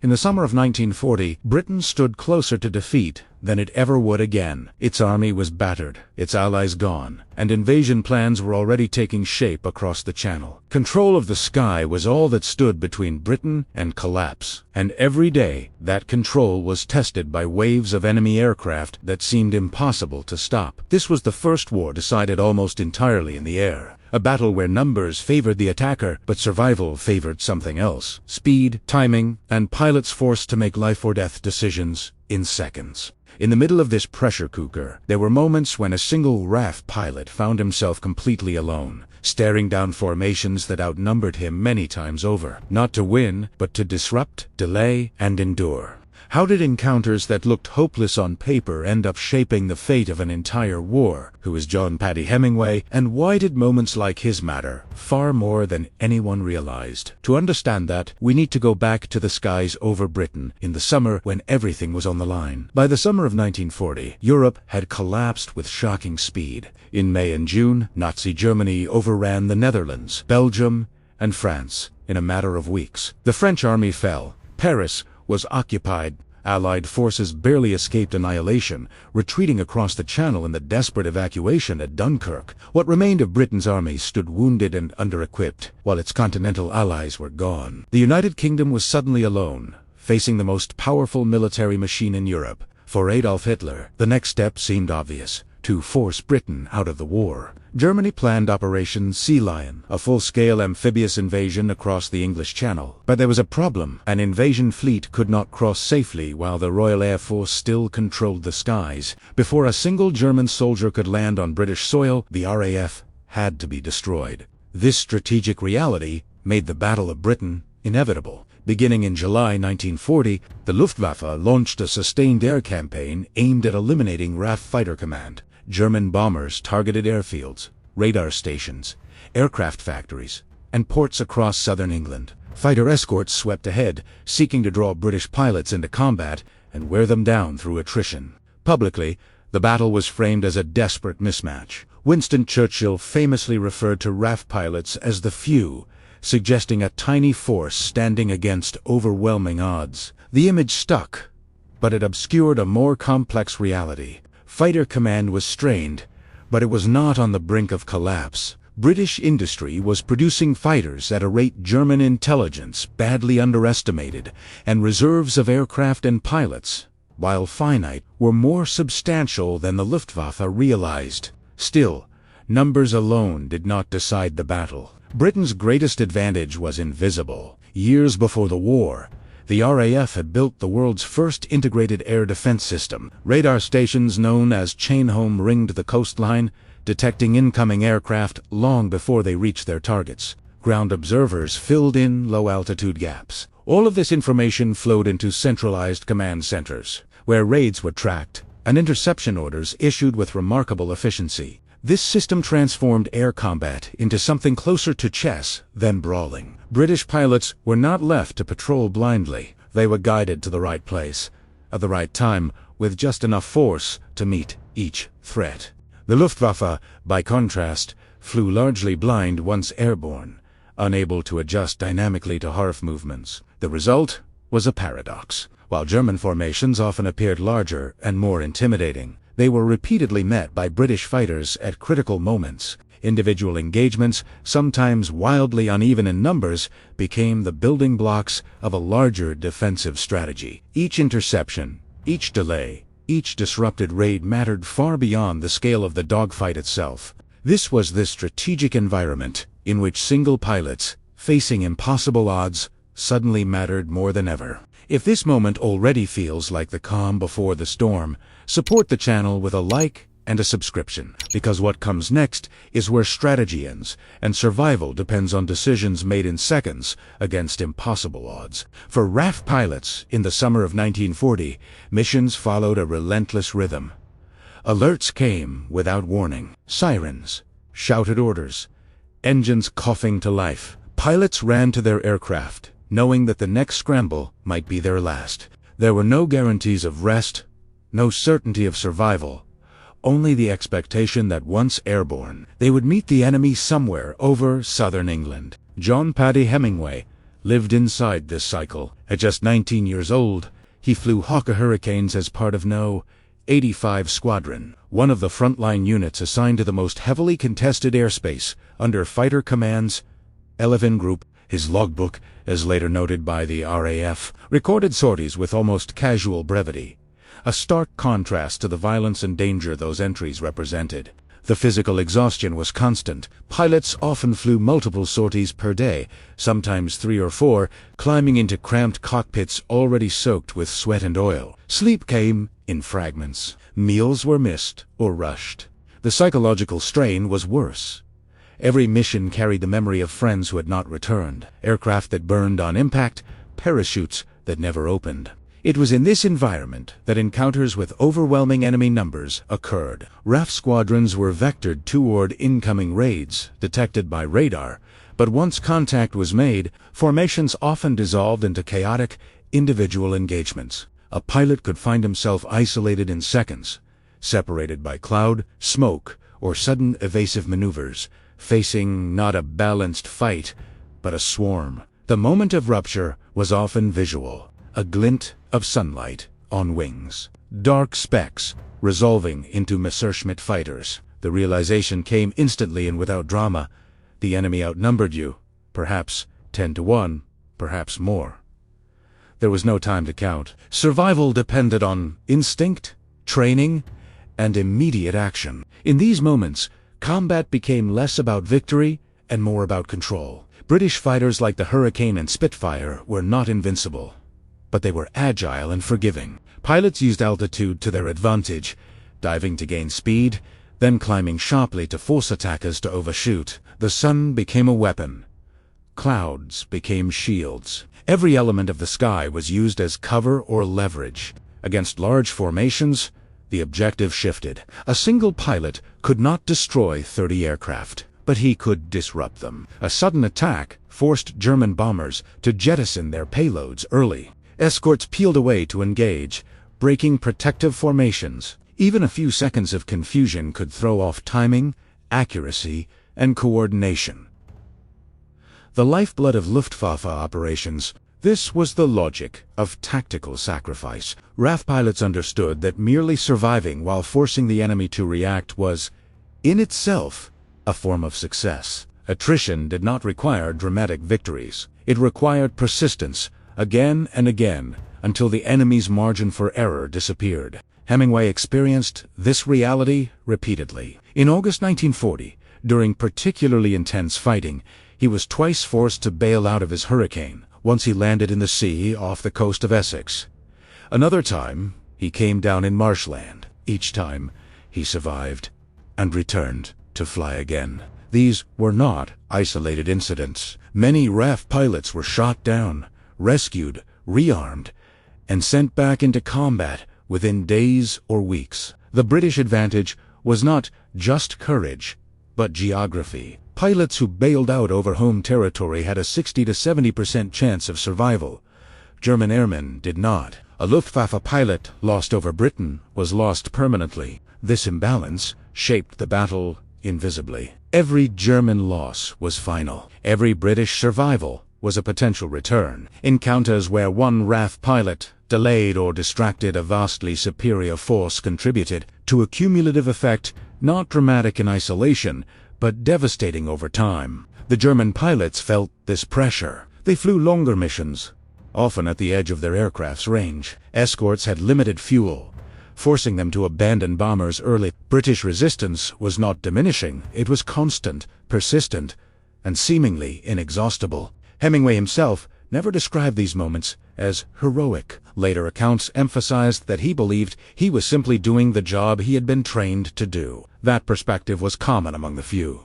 In the summer of 1940, Britain stood closer to defeat than it ever would again. Its army was battered, its allies gone, and invasion plans were already taking shape across the Channel. Control of the sky was all that stood between Britain and collapse, and every day that control was tested by waves of enemy aircraft that seemed impossible to stop. This was the first war decided almost entirely in the air. A battle where numbers favored the attacker, but survival favored something else. Speed, timing, and pilots forced to make life-or-death decisions in seconds. In the middle of this pressure cooker, there were moments when a single RAF pilot found himself completely alone, staring down formations that outnumbered him many times over. Not to win, but to disrupt, delay, and endure. How did encounters that looked hopeless on paper end up shaping the fate of an entire war? Who is John Paddy Hemingway, and why did moments like his matter far more than anyone realized? To understand that, we need to go back to the skies over Britain in the summer when everything was on the line. By the summer of 1940, Europe had collapsed with shocking speed. In May and June, Nazi Germany overran the Netherlands, Belgium, and France in a matter of weeks. The French army fell. Paris was occupied. Allied forces barely escaped annihilation, retreating across the Channel in the desperate evacuation at Dunkirk. What remained of Britain's army stood wounded and under-equipped, while its continental allies were gone. The United Kingdom was suddenly alone, facing the most powerful military machine in Europe. For Adolf Hitler, the next step seemed obvious: to force Britain out of the war. Germany planned Operation Sea Lion, a full-scale amphibious invasion across the English Channel. But there was a problem. An invasion fleet could not cross safely while the Royal Air Force still controlled the skies. Before a single German soldier could land on British soil, the RAF had to be destroyed. This strategic reality made the Battle of Britain inevitable. Beginning in July 1940, the Luftwaffe launched a sustained air campaign aimed at eliminating RAF Fighter Command. German bombers targeted airfields, radar stations, aircraft factories, and ports across southern England. Fighter escorts swept ahead, seeking to draw British pilots into combat and wear them down through attrition. Publicly, the battle was framed as a desperate mismatch. Winston Churchill famously referred to RAF pilots as the few, suggesting a tiny force standing against overwhelming odds. The image stuck, but it obscured a more complex reality. Fighter command was strained, but it was not on the brink of collapse. British industry was producing fighters at a rate German intelligence badly underestimated, and reserves of aircraft and pilots, while finite, were more substantial than the Luftwaffe realized. Still, numbers alone did not decide the battle. Britain's greatest advantage was invisible. Years before the war, the RAF had built the world's first integrated air defense system. Radar stations known as chain-home ringed the coastline, detecting incoming aircraft long before they reached their targets. Ground observers filled in low-altitude gaps. All of this information flowed into centralized command centers, where raids were tracked and interception orders issued with remarkable efficiency. This system transformed air combat into something closer to chess than brawling. British pilots were not left to patrol blindly. They were guided to the right place, at the right time, with just enough force to meet each threat. The Luftwaffe, by contrast, flew largely blind once airborne, unable to adjust dynamically to HARF movements. The result was a paradox. While German formations often appeared larger and more intimidating, they were repeatedly met by British fighters at critical moments. Individual engagements, sometimes wildly uneven in numbers, became the building blocks of a larger defensive strategy. Each interception, each delay, each disrupted raid mattered far beyond the scale of the dogfight itself. This was the strategic environment in which single pilots, facing impossible odds, suddenly mattered more than ever. If this moment already feels like the calm before the storm, support the channel with a like and a subscription, because what comes next is where strategy ends, and survival depends on decisions made in seconds against impossible odds. For RAF pilots in the summer of 1940, missions followed a relentless rhythm. Alerts came without warning. Sirens, shouted orders, engines coughing to life. Pilots ran to their aircraft, knowing that the next scramble might be their last. There were no guarantees of rest, no certainty of survival, only the expectation that once airborne, they would meet the enemy somewhere over southern England. John Paddy Hemingway, lived inside this cycle. At just 19 years old, he flew Hawker Hurricanes as part of No. 85 Squadron, one of the frontline units assigned to the most heavily contested airspace under Fighter Command's 11 Group. His logbook, as later noted by the RAF, recorded sorties with almost casual brevity, a stark contrast to the violence and danger those entries represented. The physical exhaustion was constant. Pilots often flew multiple sorties per day, sometimes 3 or 4, climbing into cramped cockpits already soaked with sweat and oil. Sleep came in fragments. Meals were missed or rushed. The psychological strain was worse. Every mission carried the memory of friends who had not returned, aircraft that burned on impact, parachutes that never opened. It was in this environment that encounters with overwhelming enemy numbers occurred. RAF squadrons were vectored toward incoming raids, detected by radar, but once contact was made, formations often dissolved into chaotic, individual engagements. A pilot could find himself isolated in seconds, separated by cloud, smoke, or sudden evasive maneuvers, facing not a balanced fight, but a swarm. The moment of rupture was often visual, a glint of sunlight on wings. Dark specks resolving into Messerschmitt fighters. The realization came instantly and without drama. The enemy outnumbered you, perhaps 10-1, perhaps more. There was no time to count. Survival depended on instinct, training, and immediate action. In these moments, combat became less about victory and more about control. British fighters like the Hurricane and Spitfire were not invincible, but they were agile and forgiving. Pilots used altitude to their advantage, diving to gain speed, then climbing sharply to force attackers to overshoot. The sun became a weapon. Clouds became shields. Every element of the sky was used as cover or leverage. Against large formations, the objective shifted. A single pilot could not destroy 30 aircraft, but he could disrupt them. A sudden attack forced German bombers to jettison their payloads early. Escorts peeled away to engage, breaking protective formations. Even a few seconds of confusion could throw off timing, accuracy, and coordination. The lifeblood of Luftwaffe operations, this was the logic of tactical sacrifice. RAF pilots understood that merely surviving while forcing the enemy to react was, in itself, a form of success. Attrition did not require dramatic victories. It required persistence, again and again, until the enemy's margin for error disappeared. Hemingway experienced this reality repeatedly. In August 1940, during particularly intense fighting, he was twice forced to bail out of his Hurricane. Once he landed in the sea off the coast of Essex. Another time, he came down in marshland. Each time, he survived and returned to fly again. These were not isolated incidents. Many RAF pilots were shot down, rescued, rearmed, and sent back into combat within days or weeks. The British advantage was not just courage, but geography. Pilots who bailed out over home territory had a 60 to 70% chance of survival. German airmen did not. A Luftwaffe pilot lost over Britain was lost permanently. This imbalance shaped the battle invisibly. Every German loss was final. Every British survival was a potential return. Encounters where one RAF pilot delayed or distracted a vastly superior force contributed to a cumulative effect not dramatic in isolation, but devastating over time. The German pilots felt this pressure. They flew longer missions, often at the edge of their aircraft's range. Escorts had limited fuel, forcing them to abandon bombers early. British resistance was not diminishing. It was constant, persistent, and seemingly inexhaustible. Hemingway himself never described these moments as heroic. Later accounts emphasized that he believed he was simply doing the job he had been trained to do. That perspective was common among the few.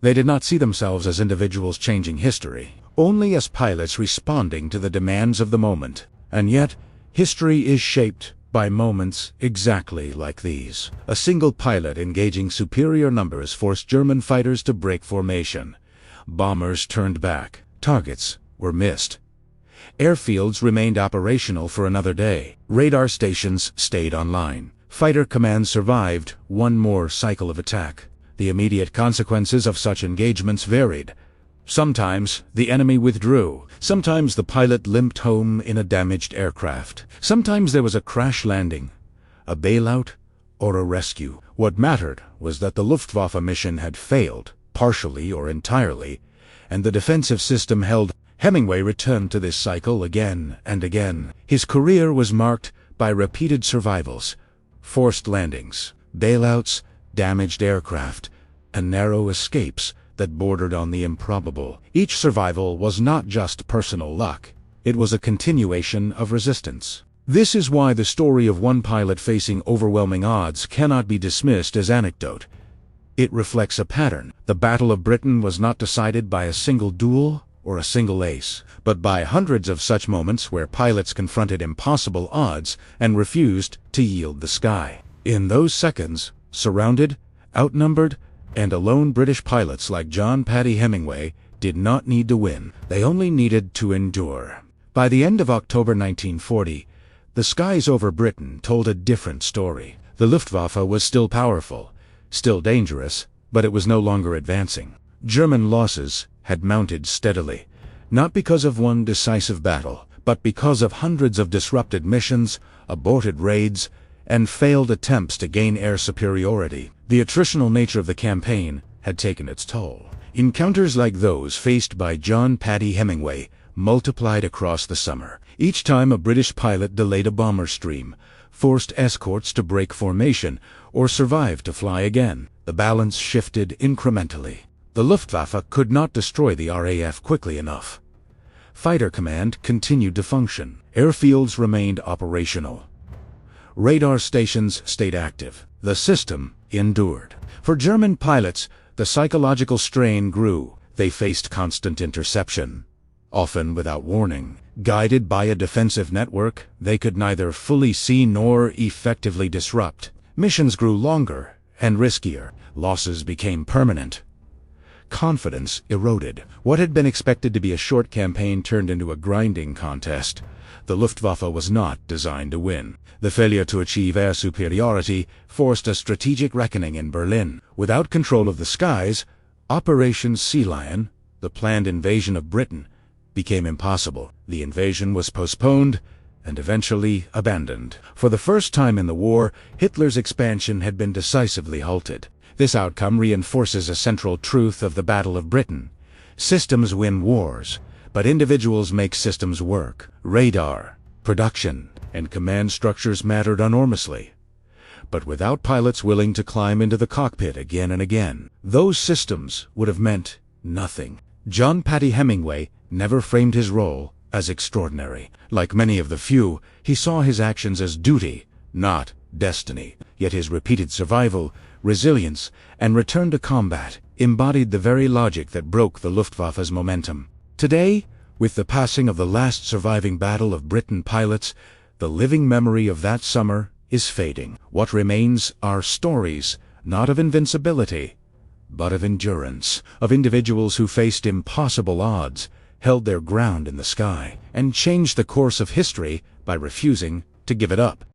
They did not see themselves as individuals changing history, only as pilots responding to the demands of the moment. And yet, history is shaped by moments exactly like these. A single pilot engaging superior numbers forced German fighters to break formation. Bombers turned back. Targets were missed. Airfields remained operational for another day. Radar stations stayed online. Fighter Command survived one more cycle of attack. The immediate consequences of such engagements varied, Sometimes the enemy withdrew. Sometimes the pilot limped home in a damaged aircraft. Sometimes there was a crash landing, a bailout, or a rescue. What mattered was that the Luftwaffe mission had failed, partially or entirely, and the defensive system held. Hemingway returned to this cycle again and again. His career was marked by repeated survivals, forced landings, bailouts, damaged aircraft, and narrow escapes that bordered on the improbable. Each survival was not just personal luck. It was a continuation of resistance. This is why the story of one pilot facing overwhelming odds cannot be dismissed as anecdote. It reflects a pattern. The Battle of Britain was not decided by a single duel or a single ace, but by hundreds of such moments where pilots confronted impossible odds and refused to yield the sky. In those seconds, surrounded, outnumbered, and alone, British pilots like Paddy Hemingway did not need to win. They only needed to endure. By the end of October 1940, the skies over Britain told a different story. The Luftwaffe was still powerful, still dangerous, but it was no longer advancing. German losses had mounted steadily, not because of one decisive battle, but because of hundreds of disrupted missions, aborted raids, and failed attempts to gain air superiority. The attritional nature of the campaign had taken its toll. Encounters like those faced by Paddy Hemingway multiplied across the summer. Each time a British pilot delayed a bomber stream, forced escorts to break formation, or survived to fly again, the balance shifted incrementally. The Luftwaffe could not destroy the RAF quickly enough. Fighter command continued to function. Airfields remained operational. Radar stations stayed active. The system endured. For German pilots, the psychological strain grew. They faced constant interception, often without warning. Guided by a defensive network, they could neither fully see nor effectively disrupt. Missions grew longer and riskier. Losses became permanent. Confidence eroded. What had been expected to be a short campaign turned into a grinding contest. The Luftwaffe was not designed to win. The failure to achieve air superiority forced a strategic reckoning in Berlin. Without control of the skies, Operation Sea Lion, the planned invasion of Britain, became impossible. The invasion was postponed and eventually abandoned. For the first time in the war, Hitler's expansion had been decisively halted. This outcome reinforces a central truth of the Battle of Britain. Systems win wars, but individuals make systems work. Radar, production, and command structures mattered enormously. But without pilots willing to climb into the cockpit again and again, those systems would have meant nothing. Paddy Hemingway never framed his role as extraordinary. Like many of the few, he saw his actions as duty, not destiny. Yet his repeated survival, resilience, and return to combat embodied the very logic that broke the Luftwaffe's momentum. Today, with the passing of the last surviving Battle of Britain pilots, the living memory of that summer is fading. What remains are stories, not of invincibility, but of endurance, of individuals who faced impossible odds, held their ground in the sky, and changed the course of history by refusing to give it up.